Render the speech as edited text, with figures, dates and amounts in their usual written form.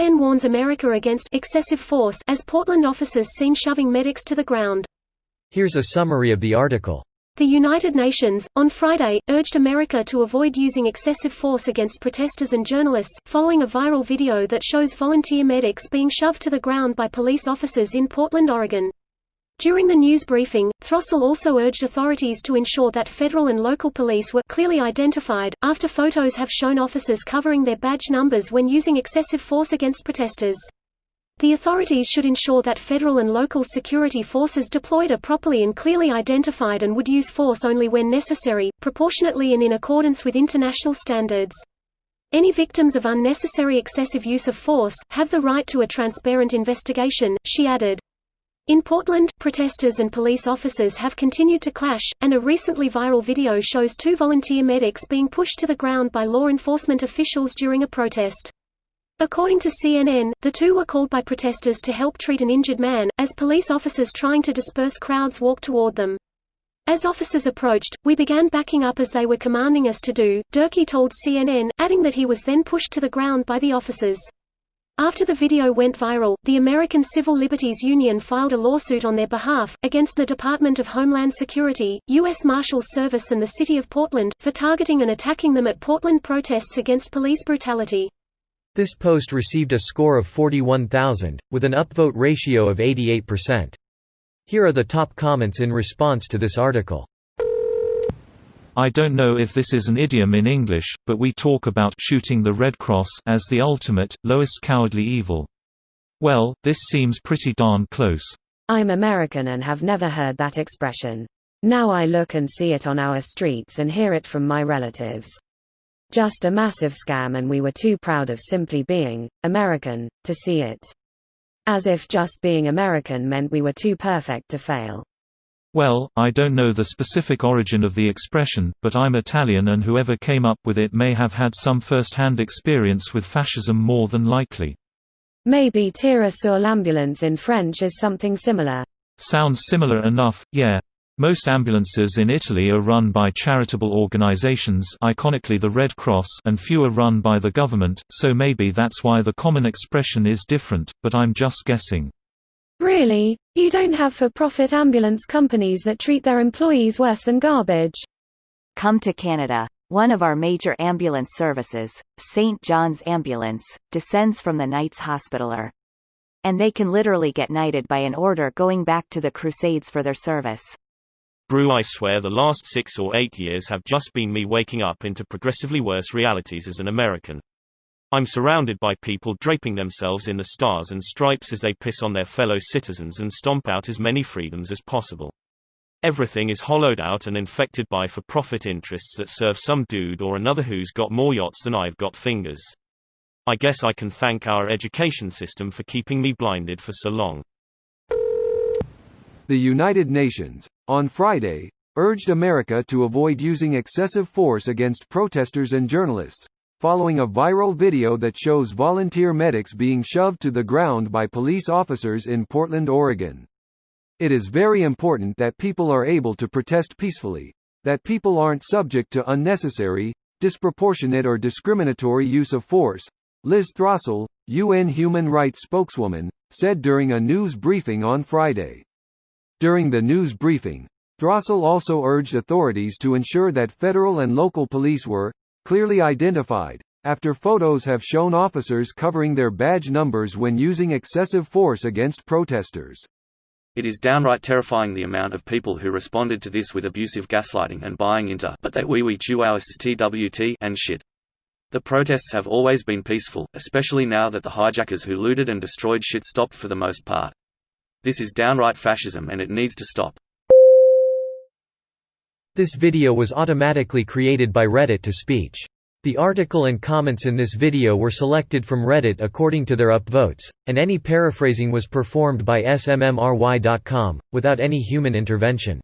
UN warns America against excessive force as Portland officers seen shoving medics to the ground. Here's a summary of the article. The United Nations, on Friday, urged America to avoid using excessive force against protesters and journalists, following a viral video that shows volunteer medics being shoved to the ground by police officers in Portland, Oregon. During the news briefing, Throssell also urged authorities to ensure that federal and local police were clearly identified, after photos have shown officers covering their badge numbers when using excessive force against protesters. The authorities should ensure that federal and local security forces deployed are properly and clearly identified and would use force only when necessary, proportionately and in accordance with international standards. Any victims of unnecessary excessive use of force have the right to a transparent investigation, she added. In Portland, protesters and police officers have continued to clash, and a recently viral video shows 2 volunteer medics being pushed to the ground by law enforcement officials during a protest. According to CNN, the 2 were called by protesters to help treat an injured man, as police officers trying to disperse crowds walked toward them. As officers approached, we began backing up as they were commanding us to do, Durkee told CNN, adding that he was then pushed to the ground by the officers. After the video went viral, the American Civil Liberties Union filed a lawsuit on their behalf, against the Department of Homeland Security, U.S. Marshals Service and the City of Portland, for targeting and attacking them at Portland protests against police brutality. This post received a score of 41,000, with an upvote ratio of 88%. Here are the top comments in response to this article. I don't know if this is an idiom in English, but we talk about shooting the Red Cross as the ultimate, lowest cowardly evil. Well, this seems pretty darn close. I'm American and have never heard that expression. Now I look and see it on our streets and hear it from my relatives. Just a massive scam, and we were too proud of simply being American to see it. As if just being American meant we were too perfect to fail. Well, I don't know the specific origin of the expression, but I'm Italian and whoever came up with it may have had some first-hand experience with fascism more than likely. Maybe tirer sur l'ambulance in French is something similar. Sounds similar enough, yeah. Most ambulances in Italy are run by charitable organizations, iconically the Red Cross, and few are run by the government, so maybe that's why the common expression is different, but I'm just guessing. Really? You don't have for-profit ambulance companies that treat their employees worse than garbage? Come to Canada. One of our major ambulance services, St. John's Ambulance, descends from the Knights Hospitaller. And they can literally get knighted by an order going back to the Crusades for their service. Brew, I swear the last 6 or 8 years have just been me waking up into progressively worse realities as an American. I'm surrounded by people draping themselves in the stars and stripes as they piss on their fellow citizens and stomp out as many freedoms as possible. Everything is hollowed out and infected by for-profit interests that serve some dude or another who's got more yachts than I've got fingers. I guess I can thank our education system for keeping me blinded for so long. The United Nations, on Friday, urged America to avoid using excessive force against protesters and journalists, following a viral video that shows volunteer medics being shoved to the ground by police officers in Portland, Oregon. It is very important that people are able to protest peacefully, that people aren't subject to unnecessary, disproportionate or discriminatory use of force, Liz Throssell, UN human rights spokeswoman, said during a news briefing on Friday. During the news briefing, Throssell also urged authorities to ensure that federal and local police were clearly identified, after photos have shown officers covering their badge numbers when using excessive force against protesters. It is downright terrifying the amount of people who responded to this with abusive gaslighting and buying into "but they we chew ours TWT" and shit. The protests have always been peaceful, especially now that the hijackers who looted and destroyed shit stopped for the most part. This is downright fascism and it needs to stop. This video was automatically created by Reddit to speech. The article and comments in this video were selected from Reddit according to their upvotes, and any paraphrasing was performed by smmry.com, without any human intervention.